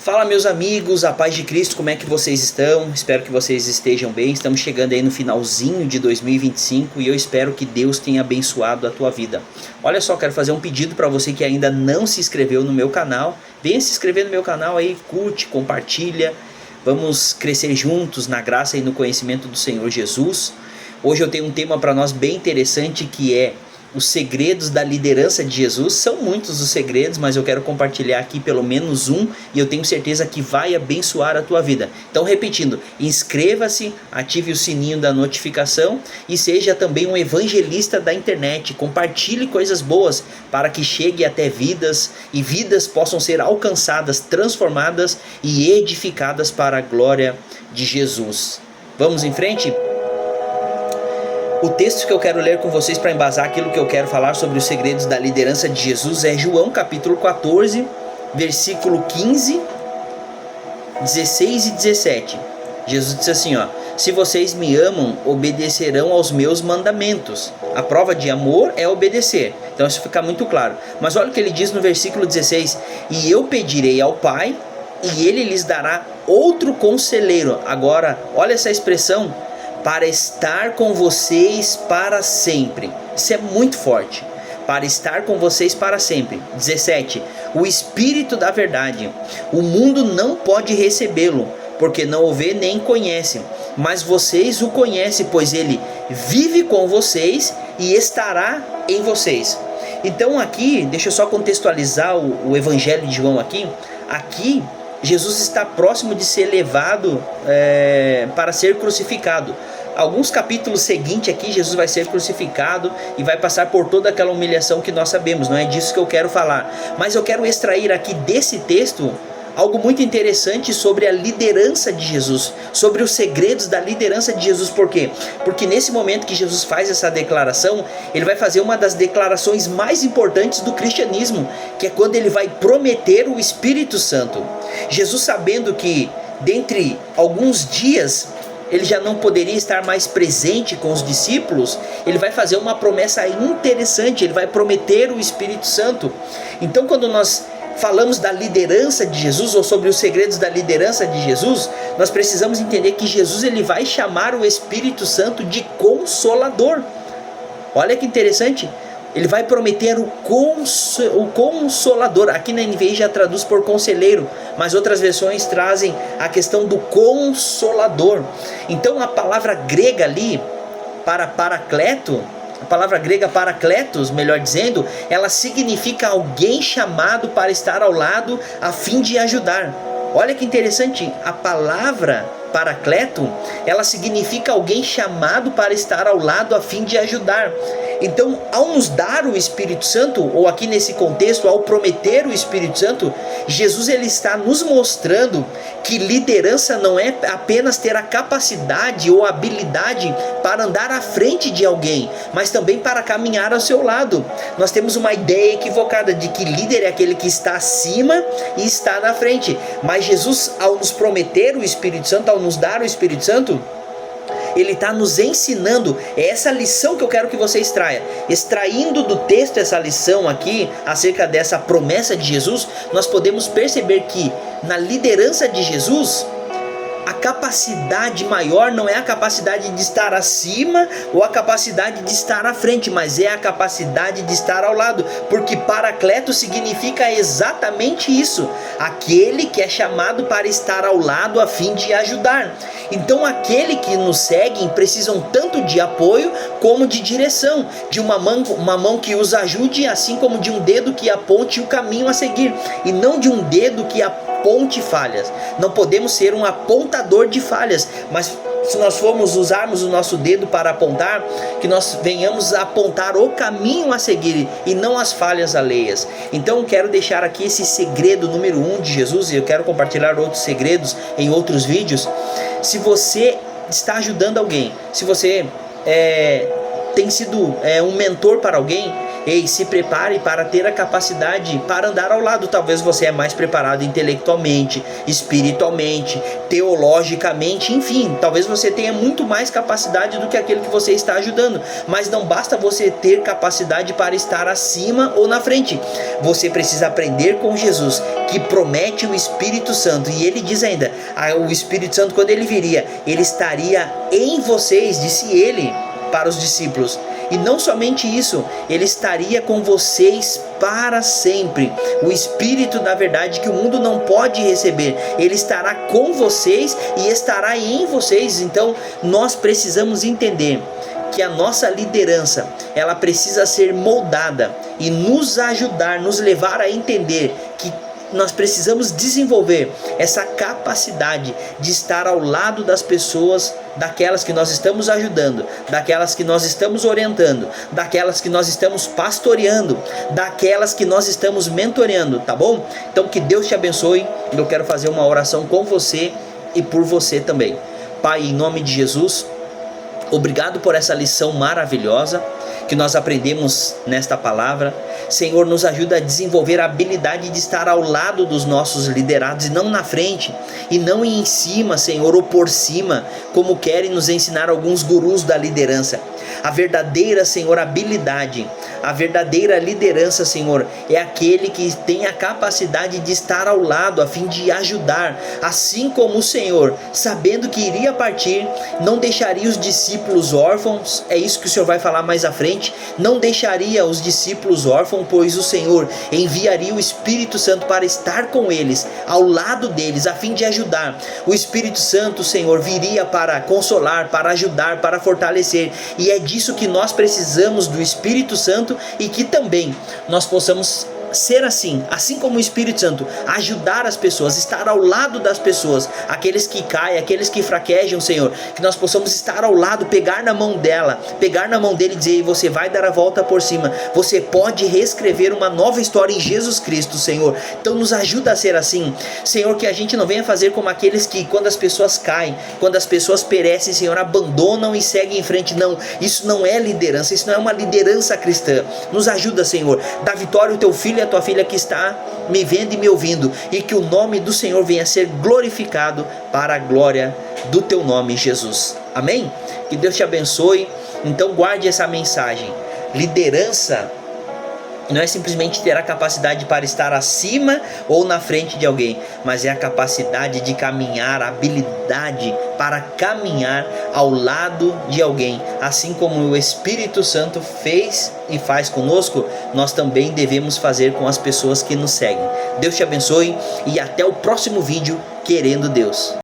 Fala, meus amigos, a paz de Cristo, como é que vocês estão? Espero que vocês estejam bem. Estamos chegando aí no finalzinho de 2025 e eu espero que Deus tenha abençoado a tua vida. Olha só, quero fazer um pedido para você que ainda não se inscreveu no meu canal. Venha se inscrever no meu canal aí, curte, compartilha. Vamos crescer juntos na graça e no conhecimento do Senhor Jesus. Hoje eu tenho um tema para nós bem interessante, que é os segredos da liderança de Jesus. São muitos os segredos, mas eu quero compartilhar aqui pelo menos um, e eu tenho certeza que vai abençoar a tua vida. Então, repetindo, inscreva-se, ative o sininho da notificação e seja também um evangelista da internet. Compartilhe coisas boas para que chegue até vidas e vidas possam ser alcançadas, transformadas e edificadas para a glória de Jesus. Vamos em frente? O texto que eu quero ler com vocês para embasar aquilo que eu quero falar sobre os segredos da liderança de Jesus é João capítulo 14, versículo 15, 16 e 17. Jesus disse assim, ó: se vocês me amam, obedecerão aos meus mandamentos. A prova de amor é obedecer. Então isso fica muito claro. Mas olha o que ele diz no versículo 16: e eu pedirei ao Pai, e ele lhes dará outro conselheiro. Agora, olha essa expressão: para estar com vocês para sempre. Isso é muito forte. Para estar com vocês para sempre. 17. O Espírito da verdade. O mundo não pode recebê-lo, porque não o vê nem conhece. Mas vocês o conhecem, pois ele vive com vocês e estará em vocês. Então aqui, deixa eu só contextualizar o Evangelho de João aqui. Aqui, Jesus está próximo de ser levado para ser crucificado. Alguns capítulos seguintes aqui, Jesus vai ser crucificado e vai passar por toda aquela humilhação que nós sabemos. Não é disso que eu quero falar, mas eu quero extrair aqui desse texto algo muito interessante sobre a liderança de Jesus, sobre os segredos da liderança de Jesus. Por quê? Porque nesse momento que Jesus faz essa declaração, ele vai fazer uma das declarações mais importantes do cristianismo, que é quando ele vai prometer o Espírito Santo. Jesus, sabendo que dentre alguns dias ele já não poderia estar mais presente com os discípulos, ele vai fazer uma promessa interessante, ele vai prometer o Espírito Santo. Então, quando nós falamos da liderança de Jesus, ou sobre os segredos da liderança de Jesus, nós precisamos entender que Jesus ele vai chamar o Espírito Santo de Consolador. Olha que interessante. Ele vai prometer o Consolador. Aqui na NVI já traduz por conselheiro, mas outras versões trazem a questão do Consolador. Então a palavra grega ali, para paracleto, a palavra grega paracletos, melhor dizendo, ela significa alguém chamado para estar ao lado a fim de ajudar. Olha que interessante, a palavra paracleto, ela significa alguém chamado para estar ao lado a fim de ajudar. Então, ao nos dar o Espírito Santo, ou aqui nesse contexto, ao prometer o Espírito Santo, Jesus ele está nos mostrando que liderança não é apenas ter a capacidade ou habilidade para andar à frente de alguém, mas também para caminhar ao seu lado. Nós temos uma ideia equivocada de que líder é aquele que está acima e está na frente. Mas Jesus, ao nos prometer o Espírito Santo, ao nos dar o Espírito Santo, ele está nos ensinando. É essa lição que eu quero que você extraia. Extraindo do texto essa lição aqui, acerca dessa promessa de Jesus, nós podemos perceber que na liderança de Jesus, a capacidade maior não é a capacidade de estar acima ou a capacidade de estar à frente, mas é a capacidade de estar ao lado, porque paracleto significa exatamente isso, aquele que é chamado para estar ao lado a fim de ajudar. Então aquele que nos seguem precisam tanto de apoio como de direção, de uma mão que os ajude, assim como de um dedo que aponte o caminho a seguir, e não de um dedo que aponte falhas. Não podemos ser um apontador de falhas, mas se nós formos usarmos o nosso dedo para apontar, que nós venhamos a apontar o caminho a seguir e não as falhas alheias. Então quero deixar aqui esse segredo número 1 de Jesus, e eu quero compartilhar outros segredos em outros vídeos. Se você está ajudando alguém, se você tem sido um mentor para alguém, Ei, se prepare para ter a capacidade para andar ao lado. Talvez você é mais preparado intelectualmente, espiritualmente, teologicamente, enfim, talvez você tenha muito mais capacidade do que aquele que você está ajudando, mas não basta você ter capacidade para estar acima ou na frente. Você precisa aprender com Jesus, que promete o Espírito Santo, e ele diz ainda, o Espírito Santo, quando ele viria, ele estaria em vocês, disse ele para os discípulos. E não somente isso, ele estaria com vocês para sempre. O Espírito da verdade que o mundo não pode receber, ele estará com vocês e estará em vocês. Então nós precisamos entender que a nossa liderança, ela precisa ser moldada e nos ajudar, nos levar a entender que nós precisamos desenvolver essa capacidade de estar ao lado das pessoas, daquelas que nós estamos ajudando, daquelas que nós estamos orientando, daquelas que nós estamos pastoreando, daquelas que nós estamos mentoreando, tá bom? Então que Deus te abençoe. Eu quero fazer uma oração com você e por você também. Pai, em nome de Jesus, obrigado por essa lição maravilhosa que nós aprendemos nesta palavra. Senhor, nos ajuda a desenvolver a habilidade de estar ao lado dos nossos liderados e não na frente, e não em cima, Senhor, ou por cima, como querem nos ensinar alguns gurus da liderança. A verdadeira, Senhor, habilidade, a verdadeira liderança, Senhor, é aquele que tem a capacidade de estar ao lado a fim de ajudar, assim como o Senhor, sabendo que iria partir, não deixaria os discípulos órfãos. É isso que o Senhor vai falar mais à frente. Não deixaria os discípulos órfãos, pois o Senhor enviaria o Espírito Santo para estar com eles, ao lado deles, a fim de ajudar. O Espírito Santo, Senhor, viria para consolar, para ajudar, para fortalecer, e é disso que nós precisamos, do Espírito Santo, e que também nós possamos ser assim como o Espírito Santo, ajudar as pessoas, estar ao lado das pessoas, aqueles que caem, aqueles que fraquejam, Senhor, que nós possamos estar ao lado, pegar na mão dela, pegar na mão dele e dizer: você vai dar a volta por cima, você pode reescrever uma nova história em Jesus Cristo, Senhor. Então nos ajuda a ser assim, Senhor, que a gente não venha fazer como aqueles que, quando as pessoas caem, quando as pessoas perecem, Senhor, abandonam e seguem em frente. Não, isso não é liderança, isso não é uma liderança cristã. Nos ajuda, Senhor, dá vitória ao teu filho e a tua filha que está me vendo e me ouvindo, e que o nome do Senhor venha a ser glorificado para a glória do teu nome, Jesus. Amém? Que Deus te abençoe. Então guarde essa mensagem. Liderança não é simplesmente ter a capacidade para estar acima ou na frente de alguém, mas é a capacidade de caminhar, a habilidade para caminhar ao lado de alguém. Assim como o Espírito Santo fez e faz conosco, nós também devemos fazer com as pessoas que nos seguem. Deus te abençoe e até o próximo vídeo, querendo Deus.